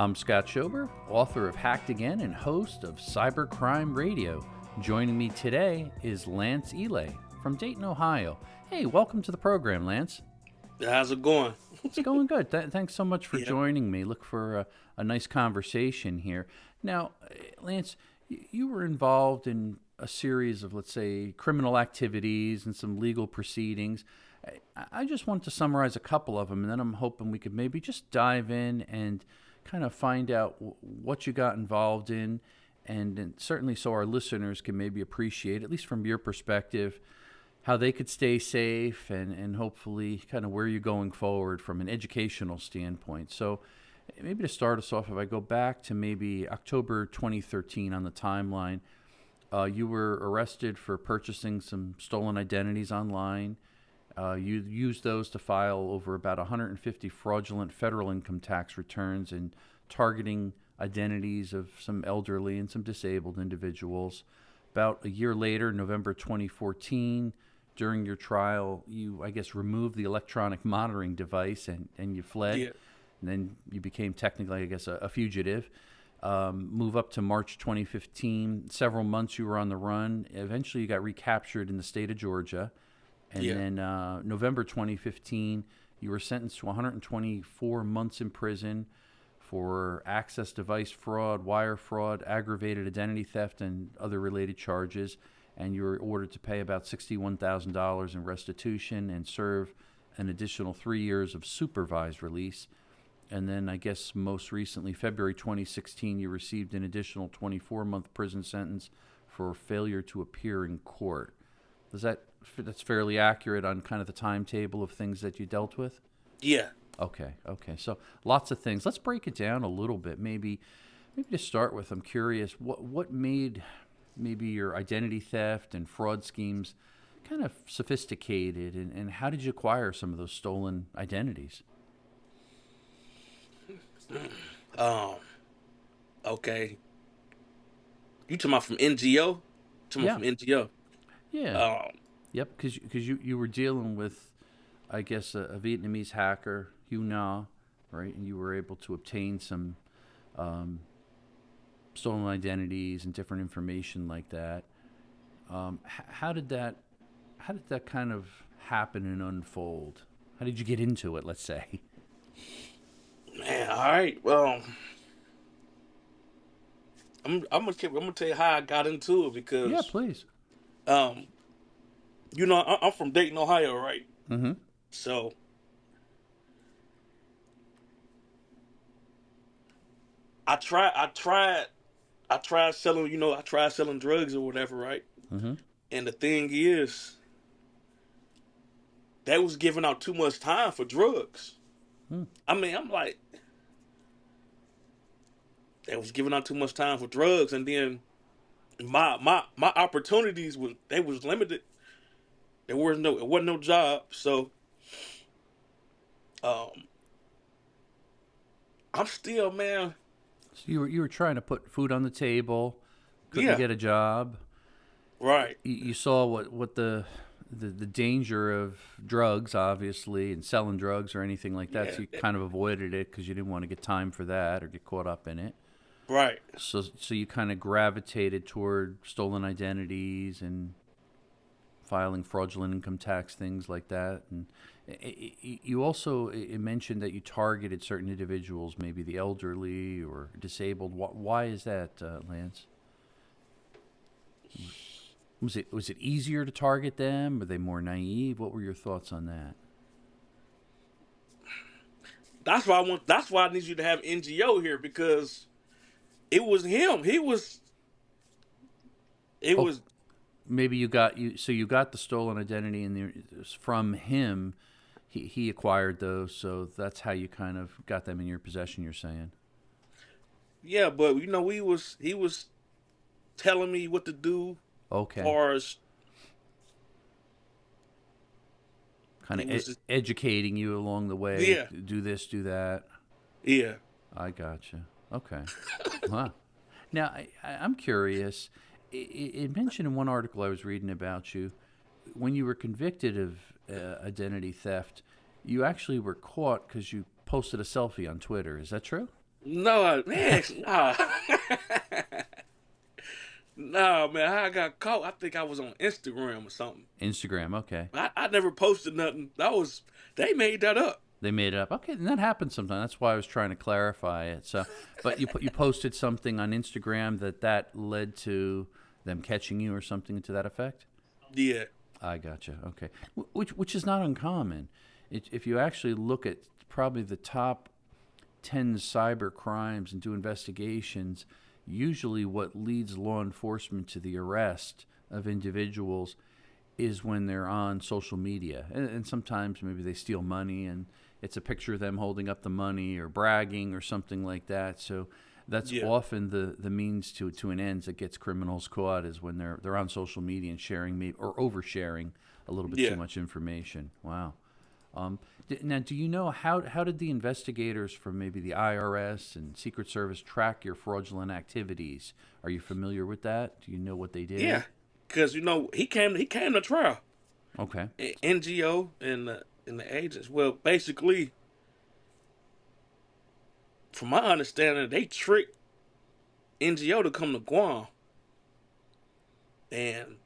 I'm Scott Schober, author of Hacked Again and host of Cybercrime Radio. Joining me today is Lance Ealy from Dayton, Ohio. Hey, welcome to the program, Lance. How's it going? It's going good. Thanks so much for joining me. Look for a nice conversation here. Now, Lance, you were involved in a series of, let's say, criminal activities and some legal proceedings. I just wanted to summarize a couple of them, and then I'm hoping we could maybe just dive in and kind of find out what you got involved in, and certainly so our listeners can maybe appreciate, at least from your perspective, how they could stay safe and hopefully kind of where you're going forward from an educational standpoint. So maybe to start us off, if I go back to maybe October 2013 on the timeline, you were arrested for purchasing some stolen identities online. You used those to file over about 150 fraudulent federal income tax returns and targeting identities of some elderly and some disabled individuals. About a year later, November 2014, during your trial, you, I guess, removed the electronic monitoring device and you fled. Yeah. And then you became technically, I guess, a fugitive. Move up to March 2015. Several months you were on the run. Eventually you got recaptured in the state of Georgia. And then November 2015, you were sentenced to 124 months in prison for access device fraud, wire fraud, aggravated identity theft, and other related charges. And you were ordered to pay about $61,000 in restitution and serve an additional 3 years of supervised release. And then I guess most recently, February 2016, you received an additional 24-month prison sentence for failure to appear in court. That's fairly accurate on kind of the timetable of things that you dealt with? Yeah. Okay. So lots of things. Let's break it down a little bit. Maybe to start with, I'm curious, what made maybe your identity theft and fraud schemes kind of sophisticated, and how did you acquire some of those stolen identities? Okay. You talking about from NGO? From NGO? Yeah. Yep, because you were dealing with, I guess, a Vietnamese hacker, Hieu Minh Ngo, right? And you were able to obtain some stolen identities and different information like that. How did that kind of happen and unfold? How did you get into it, let's say? Man, all right. Well, I'm gonna tell you how I got into it because Yeah, please. You know, I'm from Dayton, Ohio, right? Mm-hmm. So I tried selling, I tried selling drugs or whatever, right? Mm-hmm. And the thing is, they was giving out too much time for drugs. I mean, I'm like, they was giving out too much time for drugs, and then my opportunities was limited. It wasn't no job, so I'm still, man. So you were trying to put food on the table, couldn't get a job. Right. You saw what the danger of drugs, obviously, and selling drugs or anything like that. So you kind of avoided it because you didn't want to get time for that or get caught up in it. Right. So you kind of gravitated toward stolen identities and filing fraudulent income tax, things like that. And you also mentioned that you targeted certain individuals, maybe the elderly or disabled. Why is that, Lance? Was it easier to target them? Were they more naive? What were your thoughts on that? That's why I need you to have NGO here, because it was him. Maybe you got the stolen identity from him. He acquired those, so that's how you kind of got them in your possession, you're saying. Yeah, but he was telling me what to do. Okay. As far as kind of educating you along the way. Yeah. Do this, do that. Yeah. I gotcha. Okay. Wow. Now, I'm curious. It mentioned in one article I was reading about you, when you were convicted of identity theft, you actually were caught because you posted a selfie on Twitter. Is that true? No, man, nah. Nah, man, how I got caught, I think I was on Instagram or something. Instagram, okay. I never posted nothing. They made that up. They made it up. Okay, and that happens sometimes. That's why I was trying to clarify it. So, but you posted something on Instagram that led to them catching you or something to that effect? Yeah. I gotcha. Okay, which is not uncommon. If you actually look at probably the top 10 cyber crimes and do investigations, usually what leads law enforcement to the arrest of individuals is when they're on social media. And sometimes maybe they steal money and it's a picture of them holding up the money or bragging or something like that. So that's often the means to an end that gets criminals caught, is when they're on social media and sharing or oversharing a little bit too much information. Wow. Now, do you know how did the investigators from maybe the IRS and Secret Service track your fraudulent activities? Are you familiar with that? Do you know what they did? Yeah, because he came to trial. Okay. NGO and the agents. Well, basically, from my understanding, they tricked NGO to come to Guam, and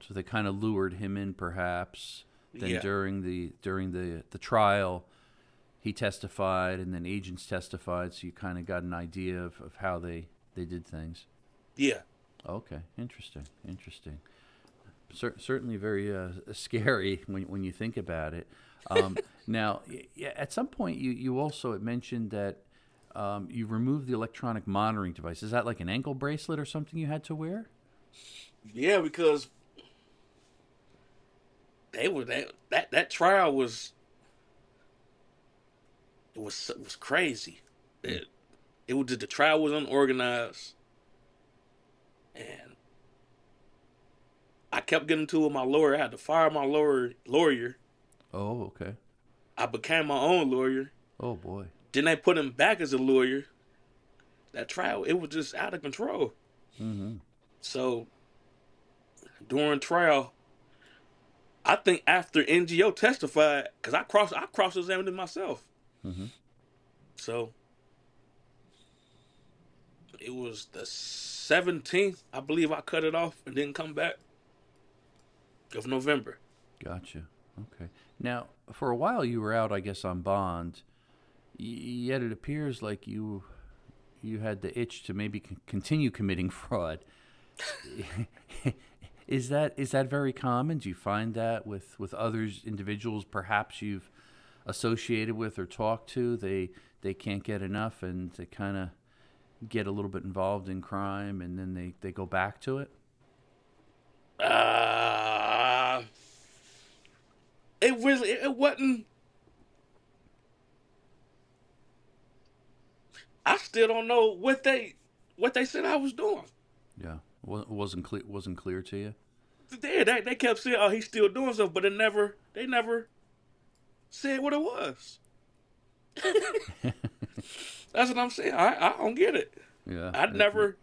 so they kind of lured him in, perhaps. Then during the trial, he testified, and then agents testified. So you kind of got an idea of how they did things. Yeah. Okay. Interesting. Certainly very scary when you think about it. Now, at some point, you also mentioned that you removed the electronic monitoring device. Is that like an ankle bracelet or something you had to wear? Yeah, because that trial was crazy. The trial was unorganized, and I kept getting to it with my lawyer. I had to fire my lawyer. Oh, okay. I became my own lawyer. Oh boy. Then they put him back as a lawyer. That trial, it was just out of control. Mm-hmm. So during trial, I think after NGO testified, because I cross-examined it myself. Mm-hmm. So it was the 17th, I believe, I cut it off and didn't come back, of November. Gotcha. Okay. Now, for a while you were out, I guess, on bond. Yet it appears like you had the itch to maybe continue committing fraud. Is that very common? Do you find that with others, individuals perhaps you've associated with or talked to, they can't get enough and they kind of get a little bit involved in crime and then they go back to it? It wasn't. I still don't know what they said I was doing. Yeah, wasn't clear to you. They kept saying, "Oh, he's still doing stuff," but they never said what it was. That's what I'm saying. I don't get it. Yeah, I never.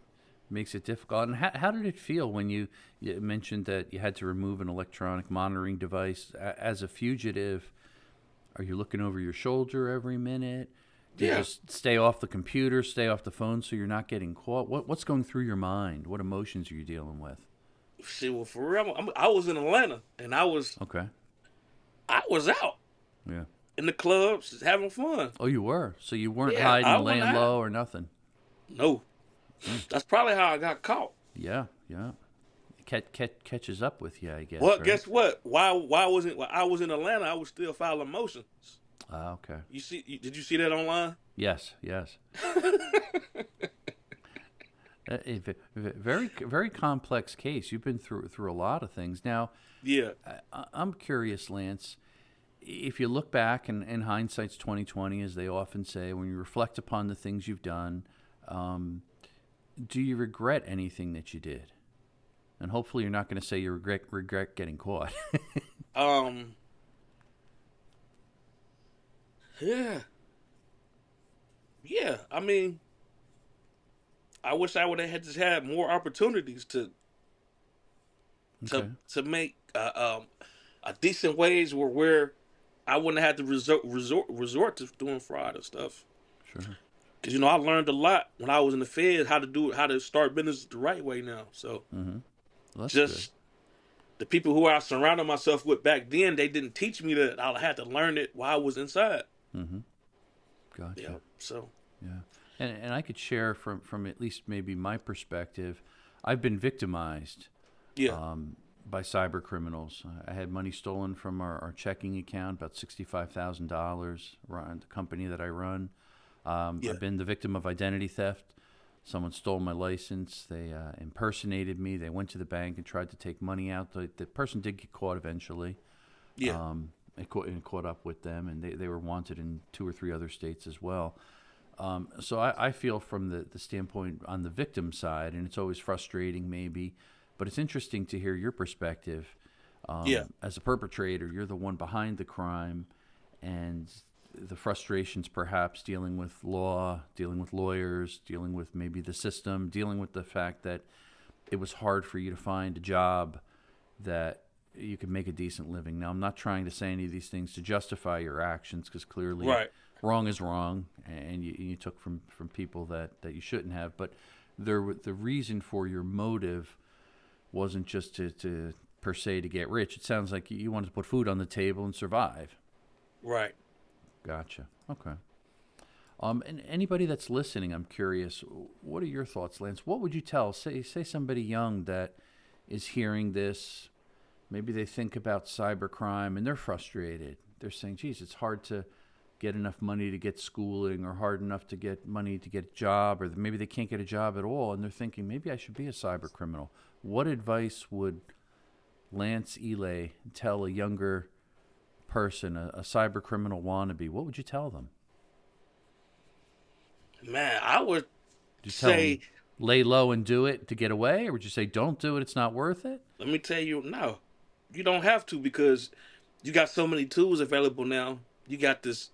Makes it difficult. And how did it feel when you mentioned that you had to remove an electronic monitoring device as a fugitive? Are you looking over your shoulder every minute? Do you just stay off the computer, stay off the phone, so you're not getting caught? What's going through your mind? What emotions are you dealing with? See, well, for real, I was in Atlanta, and I was out. Yeah. In the clubs, just having fun. Oh, you were? So you weren't hiding, laying low, or nothing? No. That's probably how I got caught. Yeah. Catches up with you, I guess. Well, right? guess what? While I was in Atlanta, I was still filing motions. Ah, okay. Did you see that online? Yes. A very, very complex case. You've been through a lot of things. Now, yeah, I'm curious, Lance. If you look back, and hindsight's 20/20, as they often say, when you reflect upon the things you've done, do you regret anything that you did? And hopefully, you're not going to say you regret getting caught. Yeah. I mean, I wish I would have just had more opportunities to make a decent wage where I wouldn't have to resort to doing fraud and stuff. Sure. Because, you know, I learned a lot when I was in the Fed how to start business the right way now. So Well, that's just the people who I surrounded myself with back then, they didn't teach me that. I had to learn it while I was inside. good. Gotcha. Yeah. So. Yeah. And I could share from at least maybe my perspective. I've been victimized by cyber criminals. I had money stolen from our checking account, about $65,000, around the company that I run. I've been the victim of identity theft. Someone stole my license. They impersonated me. They went to the bank and tried to take money out. The person did get caught eventually. Yeah. It caught up with them, and they were wanted in 2 or 3 other states as well. So I feel from the standpoint on the victim side, and it's always frustrating maybe, but it's interesting to hear your perspective. As a perpetrator, you're the one behind the crime, and the frustrations perhaps dealing with law, dealing with lawyers, dealing with maybe the system, dealing with the fact that it was hard for you to find a job that you could make a decent living. Now, I'm not trying to say any of these things to justify your actions, because clearly wrong is wrong, and you took from people that you shouldn't have. But the reason for your motive wasn't just to per se to get rich. It sounds like you wanted to put food on the table and survive. Right. Gotcha. Okay. And anybody that's listening, I'm curious, what are your thoughts, Lance? What would you tell, say somebody young that is hearing this, maybe they think about cybercrime and they're frustrated. They're saying, geez, it's hard to get enough money to get schooling, or hard enough to get money to get a job, or maybe they can't get a job at all, and they're thinking, maybe I should be a cyber criminal. What advice would Lance Ealy tell a younger person, a cyber criminal wannabe? What would you tell them? Man, I would say lay low and do it to get away, or would you say don't do it, it's not worth it? Let me tell you, no. You don't have to, because you got so many tools available now. You got this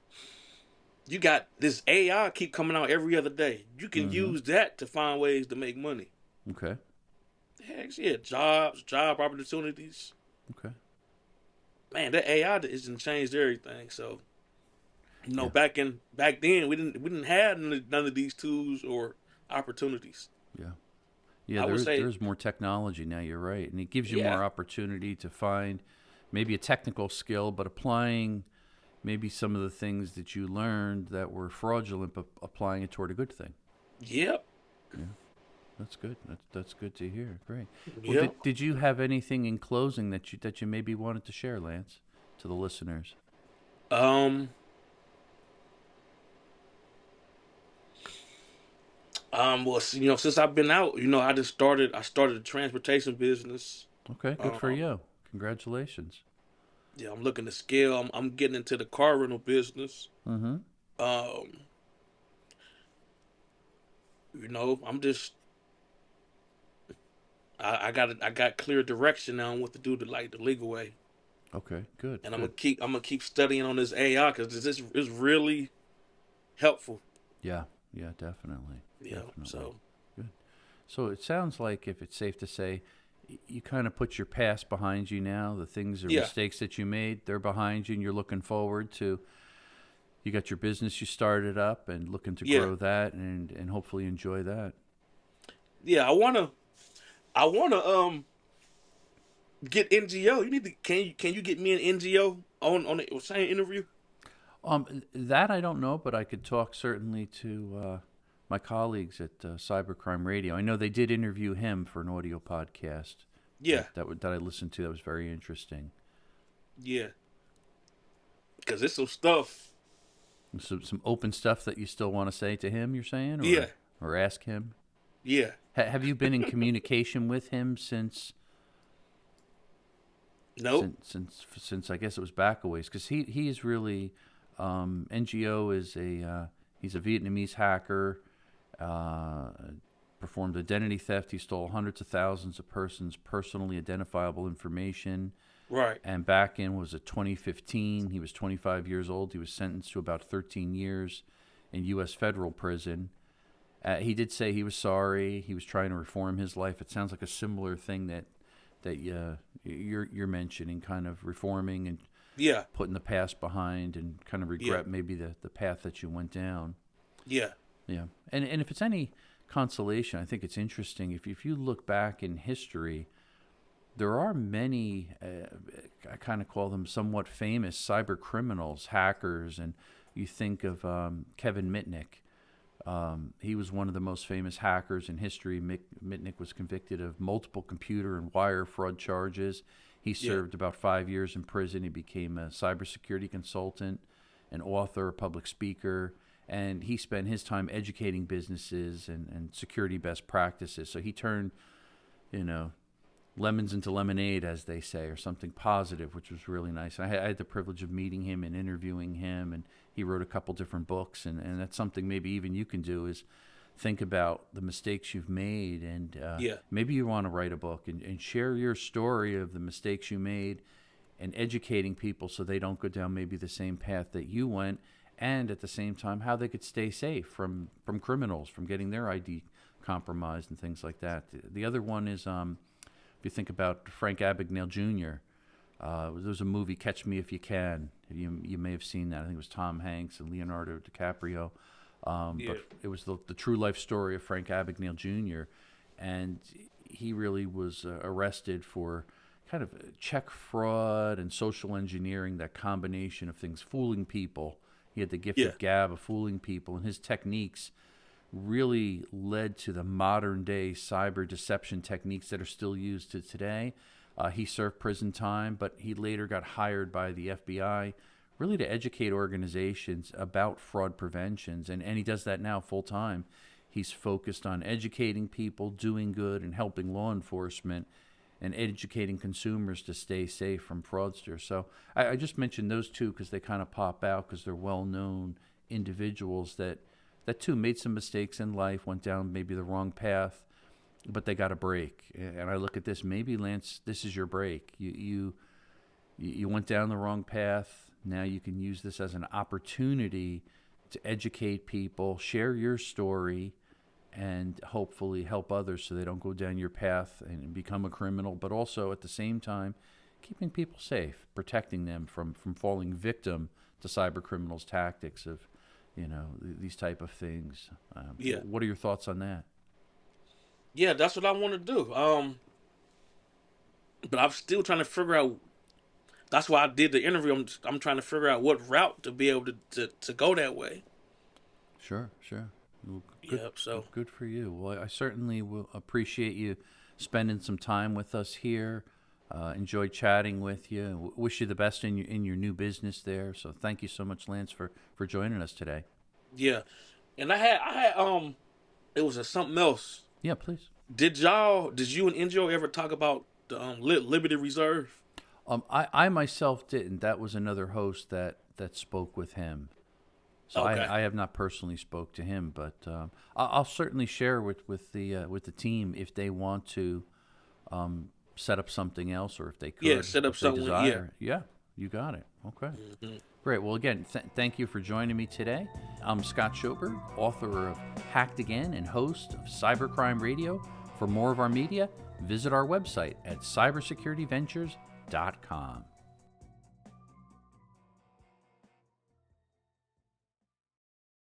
AI keep coming out every other day. You can use that to find ways to make money. Okay. Heck yeah, job opportunities. Okay. Man, that AI has changed everything. So, you know, back then we didn't have none of these tools or opportunities. Yeah, there's more technology now, you're right. And it gives you more opportunity to find maybe a technical skill, but applying maybe some of the things that you learned that were fraudulent, but applying it toward a good thing. Yep. Yeah. That's good. That's good to hear. Great. Well, did you have anything in closing that you maybe wanted to share, Lance, to the listeners? Well, you know, since I've been out, you know, I started a transportation business. Okay, good for you. Congratulations. Yeah, I'm looking to scale. I'm getting into the car rental business. Mm-hmm. You know, I got clear direction now on what to do the legal way. Okay, good. And I'm gonna keep studying on this AI, because this is really helpful. Yeah, definitely. Yeah. Definitely. So good. So it sounds like, if it's safe to say, you kind of put your past behind you now. The things or mistakes that you made, they're behind you, and you're looking forward to. You got your business you started up, and looking to grow that, and hopefully enjoy that. Yeah, I wanna get NGO. You need to can you get me an NGO on the same interview? That I don't know, but I could talk certainly to my colleagues at Cybercrime Radio. I know they did interview him for an audio podcast. Yeah, that I listened to. That was very interesting. Yeah, because there's some stuff. Some open stuff that you still want to say to him, you're saying? Or ask him? Yeah. Have you been in communication with him since? Nope. Since I guess it was back a ways, because he is really NGO is he's a Vietnamese hacker, performed identity theft. He stole hundreds of thousands of persons' personally identifiable information. Right. And back in, was it 2015? He was 25 years old. He was sentenced to about 13 years in U.S. federal prison. He did say he was sorry. He was trying to reform his life. It sounds like a similar thing that you're mentioning, kind of reforming and putting the past behind, and kind of regret maybe the path that you went down. Yeah. Yeah. And if it's any consolation, I think it's interesting. If you look back in history, there are many, I kind of call them somewhat famous cyber criminals, hackers, and you think of Kevin Mitnick. He was one of the most famous hackers in history. Mitnick was convicted of multiple computer and wire fraud charges. He served about 5 years in prison. He became a cybersecurity consultant, an author, a public speaker, and he spent his time educating businesses and security best practices. So he turned, lemons into lemonade, as they say, or something positive, which was really nice. I had the privilege of meeting him and interviewing him, and he wrote a couple different books, and that's something maybe even you can do is think about the mistakes you've made, and maybe you want to write a book and share your story of the mistakes you made and educating people so they don't go down maybe the same path that you went, and at the same time how they could stay safe from criminals, from getting their ID compromised and things like that. The other one is if you think about Frank Abagnale Jr., there was a movie, Catch Me If You Can. You may have seen that. I think it was Tom Hanks and Leonardo DiCaprio. But it was the true life story of Frank Abagnale Jr., and he really was arrested for kind of check fraud and social engineering, that combination of things, fooling people. He had the gift of gab of fooling people, and his techniques really led to the modern day cyber deception techniques that are still used to today. He served prison time, but he later got hired by the FBI really to educate organizations about fraud preventions, and he does that now full time. He's focused on educating people, doing good, and helping law enforcement, and educating consumers to stay safe from fraudsters. So I just mentioned those two because they kind of pop out because they're well-known individuals that too made some mistakes in life, went down maybe the wrong path, but they got a break. And I look at this, maybe, Lance, this is your break. You went down the wrong path. Now you can use this as an opportunity to educate people, share your story, and hopefully help others so they don't go down your path and become a criminal, but also at the same time keeping people safe, protecting them from falling victim to cyber criminals' tactics of these type of things. What are your thoughts on that? Yeah, that's what I want to do. But I'm still trying to figure out. That's why I did the interview. I'm trying to figure out what route to be able to go that way. Sure. Well, good for you. Well, I certainly will appreciate you spending some time with us here. Enjoyed chatting with you. Wish you the best in your new business there. So thank you so much, Lance, for joining us today. Yeah, and I had it was something else. Yeah, please. Did you and Enjo ever talk about the Liberty Reserve? I myself didn't. That was another host that spoke with him. So okay. I have not personally spoke to him, but I'll certainly share with the team if they want to set up something else, or if they could. Yeah, set up something. Yeah, you got it. Okay. Mm-hmm. Great. Well, again, thank you for joining me today. I'm Scott Schoberg, author of Hacked Again and host of Cybercrime Radio. For more of our media, visit our website at cybersecurityventures.com.